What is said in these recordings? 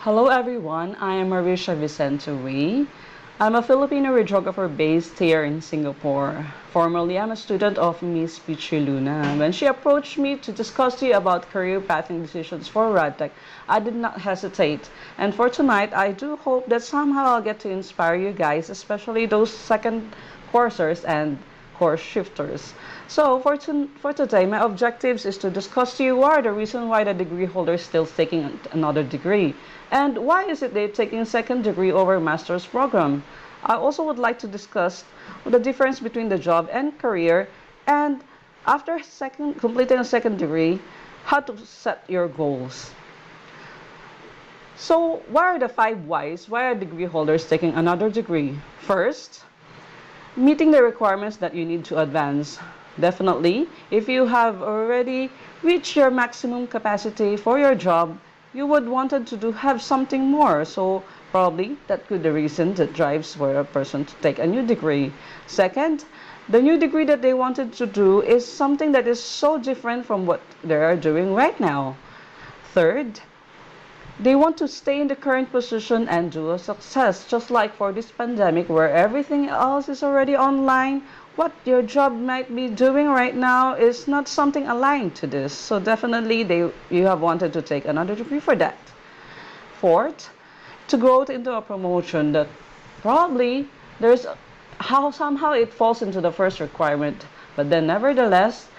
Hello everyone, I am Marisha Vicente-Wee. I'm a Filipino radiographer based here in Singapore. Formerly, I'm a student of Miss Pichi Luna. When she approached me to discuss to you about career pathing decisions for RadTech, I did not hesitate. And for tonight, I do hope that somehow I'll get to inspire you guys, especially those second coursers and course shifters. So for today, my objectives is to discuss to you what are the reason why the degree holder is still taking another degree, and why is it they're taking second degree over master's program. I also would like to discuss the difference between the job and career, and after completing a second degree, how to set your goals. So what are the 5 whys? Why are degree holders taking another degree? First, meeting the requirements that you need to advance. Definitely, if you have already reached your maximum capacity for your job, you would wanted to have something more. So probably that could be the reason that drives for a person to take a new degree. Second, the new degree that they wanted to do is something that is so different from what they are doing right now. Third, they want to stay in the current position and do a success, just like for this pandemic where everything else is already online. What your job might be doing right now is not something aligned to this. So definitely you have wanted to take another degree for that. Fourth, to grow into a promotion that probably there's how somehow it falls into the first requirement, but then nevertheless,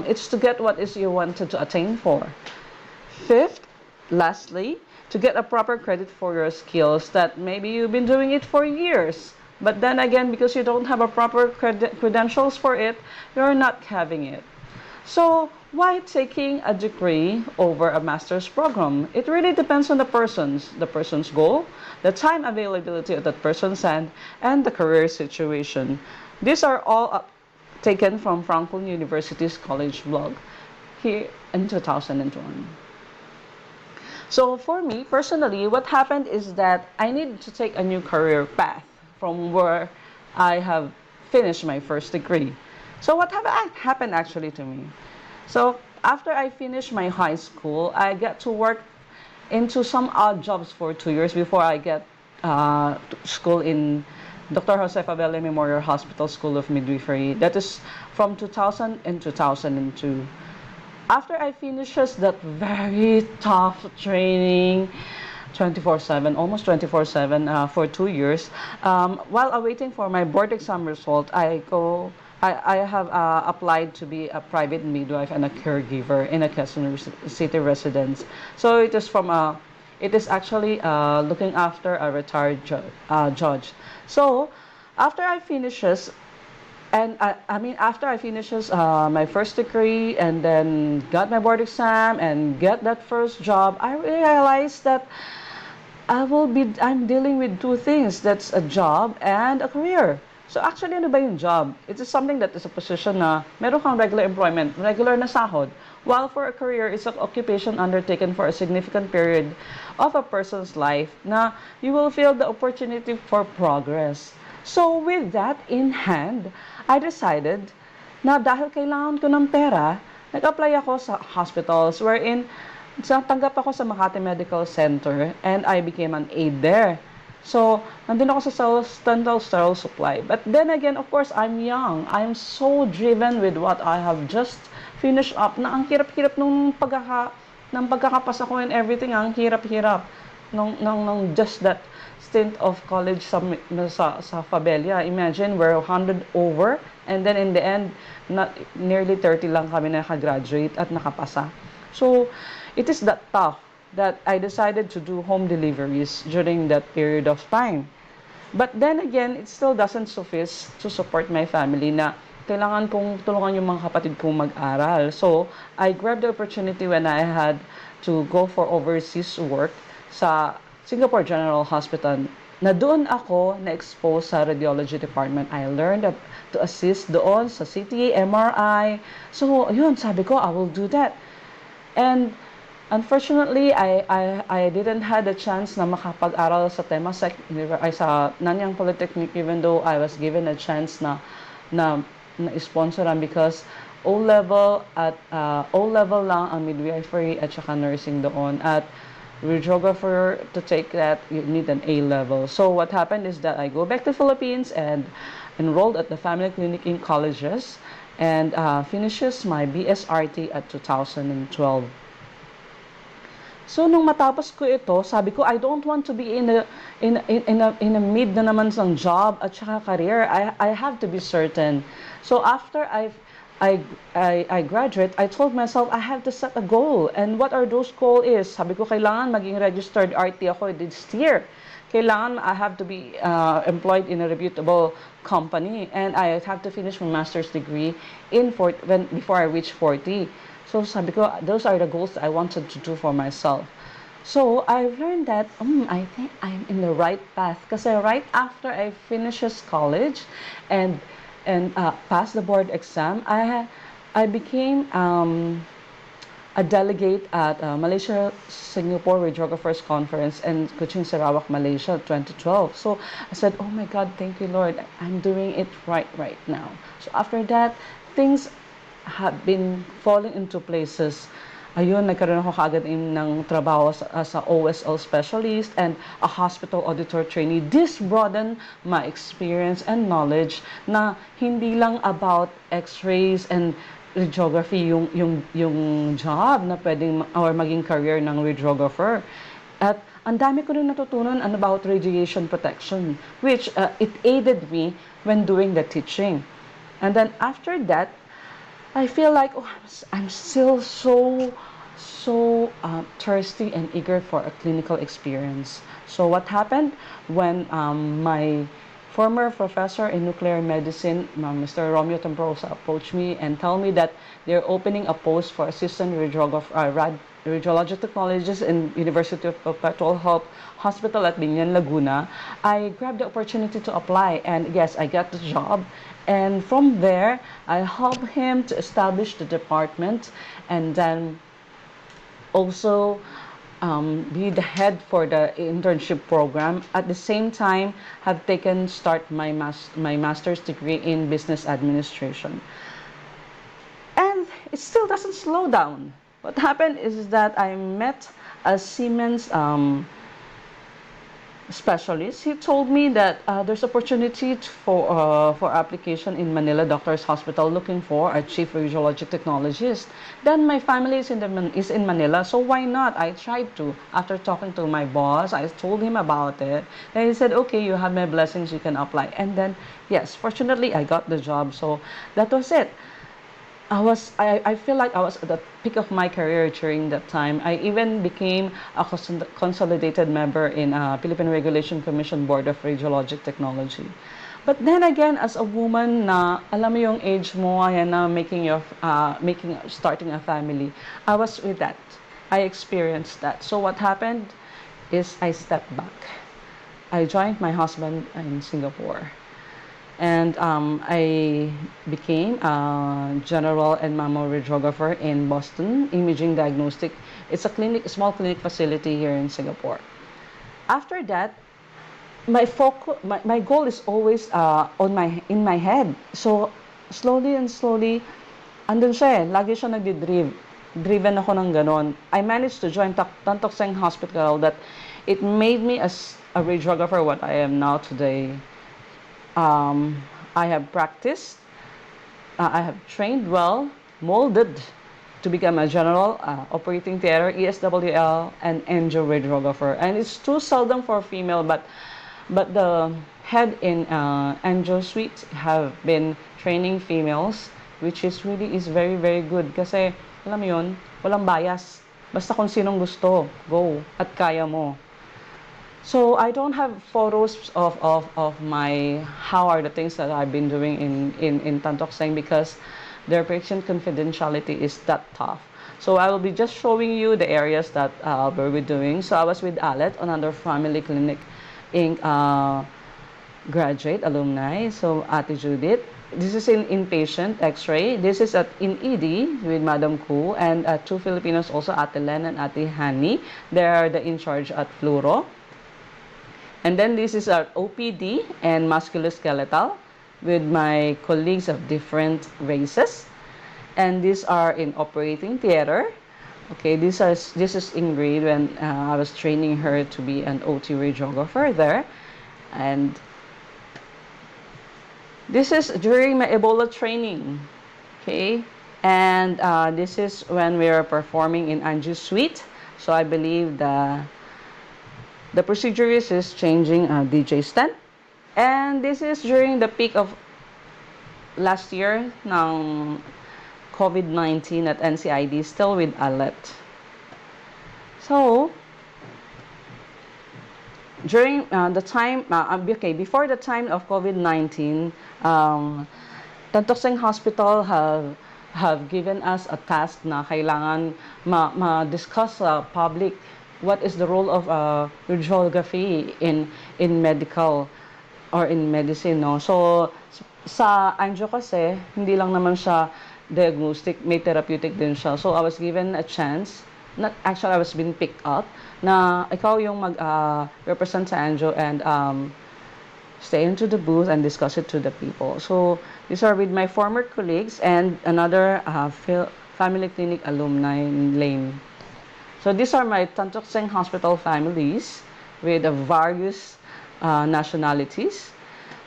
it's to get what is you wanted to attain for. Fifth, lastly, to get a proper credit for your skills that maybe you've been doing it for years. But then again, because you don't have a proper credentials for it, you're not having it. So why taking a degree over a master's program? It really depends on the person's goal, the time availability of that person's hand, and the career situation. These are all taken from Franklin University's college blog here in 2001. So for me, personally, what happened is that I need to take a new career path from where I have finished my first degree. So what happened actually to me? So after I finished my high school, I got to work into some odd jobs for 2 years before I get school in Dr. Jose Fabele Memorial Hospital School of Midwifery. That is from 2000 and 2002. After I finishes that very tough training, 24/7, almost 24/7 for 2 years, while awaiting for my board exam result, I have applied to be a private midwife and a caregiver in a Quezon City residence. So it is actually looking after a retired judge. So after I finishes, and after I finishes my first degree and then got my board exam and get that first job, I realized that I'm dealing with two things. That's a job and a career. So actually, ano ba yung job? It is something that is a position na meron kang regular employment, regular na sahod. While for a career, it's an occupation undertaken for a significant period of a person's life na you will feel the opportunity for progress. So with that in hand, I decided na dahil kailangan ko ng pera, nag-apply ako sa hospitals wherein tanggap ako sa Makati Medical Center and I became an aide there. So, nandun ako sa dental sterile supply. But then again, of course, I'm young. I'm so driven with what I have just finished up na ang hirap-hirap nung pagkakapasa ko and everything, ang hirap-hirap nung just that stint of college sa Fabelia. Imagine, we're 100 over and then in the end, nearly 30 lang kami na nakagraduate at nakapasa. So, it is that tough that I decided to do home deliveries during that period of time. But then again, it still doesn't suffice to support my family na kailangan kong tulungan yung mga kapatid kong mag-aral. So, I grabbed the opportunity when I had to go for overseas work sa Singapore General Hospital na doon ako na-expose sa radiology department. I learned to assist doon sa CT, MRI. So, yun, sabi ko, I will do that. And unfortunately, I didn't had a chance na makapag-aral sa Temasek, sa Nanyang Polytechnic, even though I was given a chance na sponsoran because O-level lang ang midwifery at saka nursing doon. At radiographer to take that, you need an A level. So what happened is that I go back to Philippines and enrolled at the family clinic in colleges and finishes my BSRT at 2012. So nung matapos ko ito, sabi ko I don't want to be in a mid na naman ng job at saka career. I have to be certain. So after I graduate, I told myself I have to set a goal. And what are those goals is? Sabi ko kailangan maging registered RT ako this year. Kailangan I have to be employed in a reputable company and I have to finish my master's degree before I reach 40. So sabi ko, those are the goals that I wanted to do for myself. So I've learned that I think I'm in the right path kasi right after I finishes college and passed the board exam, I became a delegate at Malaysia Singapore Radiographers Conference in Kuching, Sarawak, Malaysia 2012. So I said, oh my God, thank you Lord, I'm doing it right now. So after that, things have been falling into places. Ayun, nagkaroon ako kaagad ng trabaho as a OSL specialist and a hospital auditor trainee. This broadened my experience and knowledge na hindi lang about x-rays and radiography yung job na pwedeng or maging career ng radiographer. At ang dami ko rin natutunan about radiation protection, which it aided me when doing the teaching. And then after that, I feel like I'm still so thirsty and eager for a clinical experience. So what happened when my former professor in nuclear medicine, Mr. Romeo Tamprosa, approached me and told me that they're opening a post for assistant radiologic technologist in University of Perpetual Hope Hospital at Binyan, Laguna. I grabbed the opportunity to apply and yes, I got the job. And from there, I helped him to establish the department and then also be the head for the internship program. At the same time, have start my master's degree in business administration. And it still doesn't slow down. What happened is that I met a Siemens specialist. He told me that there's opportunity for application in Manila Doctors Hospital looking for a chief radiologic technologist. Then my family is in Manila, so why not? I tried to. After talking to my boss, I told him about it. And he said, okay, you have my blessings, you can apply. And then, yes, fortunately, I got the job. So that was it. I feel like I was at the peak of my career during that time. I even became a consolidated member in Philippine Regulation Commission Board of Radiologic Technology. But then again, as a woman na alam mo yung age mo, ayan na starting a family, I was with that. I experienced that. So what happened is I stepped back. I joined my husband in Singapore. And I became a general and mammo radiographer in Boston Imaging Diagnostic. It's a small clinic facility here in Singapore. After that, my goal is always in my head. So slowly, andun siya eh. Lagi siya driven ako ng ganon. I managed to join Tan Tock Seng Hospital that it made me as a radiographer what I am now today. I have practiced, I have trained well, molded to become a general operating theater, ESWL, and angio radiographer. And it's too seldom for a female, but the head in angio suite have been training females, which is very, very good. Kasi, alam mo yun, walang bias. Basta kung sinong gusto, go, at kaya mo. So I don't have photos of my how are the things that I've been doing in Tan Tock Seng because their patient confidentiality is that tough. So I will be just showing you the areas that we're doing. So I was with Alet, another family clinic Inc. Graduate alumni. So Ate Judith. This is in inpatient X-ray. This is in ED with Madam Ku and two Filipinos also, Ate Len and Ate Hani. They are the in charge at Fluoro. And then this is our OPD and musculoskeletal with my colleagues of different races. And these are in operating theater. Okay, this is Ingrid when I was training her to be an OT radiographer there, and this is during my Ebola training. Okay, and this is when we are performing in Anju's suite. So I believe the procedure is changing DJ stent, and this is during the peak of last year ng COVID-19 at NCID, still with alert. So during the time, okay, before the time of COVID-19, Tantokseng Hospital have given us a task na kailangan ma-discuss sa public what is the role of radiography in medical or in medicine, no? So sa angio kasi hindi lang naman siya diagnostic, may therapeutic din siya. So I was given a chance, not actually I was being picked up na ikaw yung mag represent sa angio and stay into the booth and discuss it to the people. So these are with my former colleagues and another family clinic alumni in Lane. So these are my Tantokseng Hospital families with various nationalities.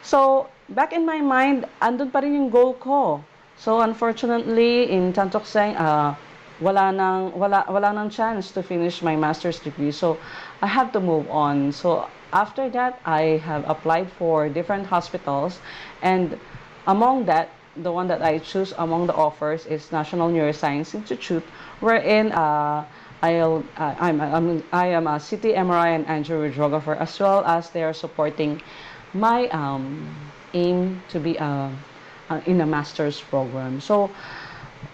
So back in my mind, andun pa rin yung goal ko. So unfortunately, in Tantokseng, wala nang chance to finish my master's degree. So I have to move on. So after that, I have applied for different hospitals, and among that, the one that I choose among the offers is National Neuroscience Institute, wherein I am a CT, MRI, and angioradiographer, as well as they are supporting my aim to be in a master's program. So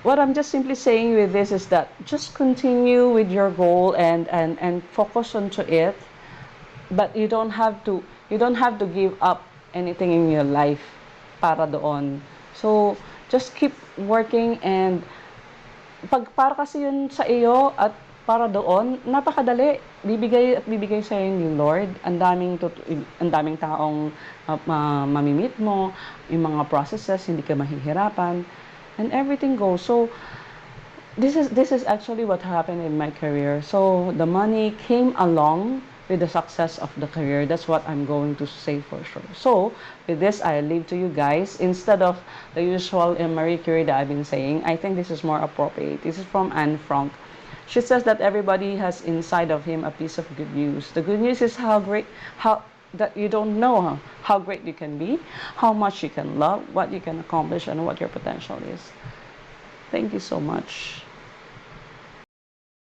what I'm just simply saying with this is that just continue with your goal and focus onto it, but you don't have to give up anything in your life para doon. So just keep working, and para kasi yun sa iyo at para doon, napakadali. Bibigay sa iyo ni Lord. Ang daming taong mamimit mo, yung mga processes, hindi ka mahihirapan, and everything goes. So this is actually what happened in my career. So the money came along with the success of the career. That's what I'm going to say for sure. So with this, I leave to you guys. Instead of the usual Marie Curie that I've been saying, I think this is more appropriate. This is from Anne Frank. She says that everybody has inside of him a piece of good news. The good news is how that you don't know how great you can be, how much you can love, what you can accomplish, and what your potential is. Thank you so much.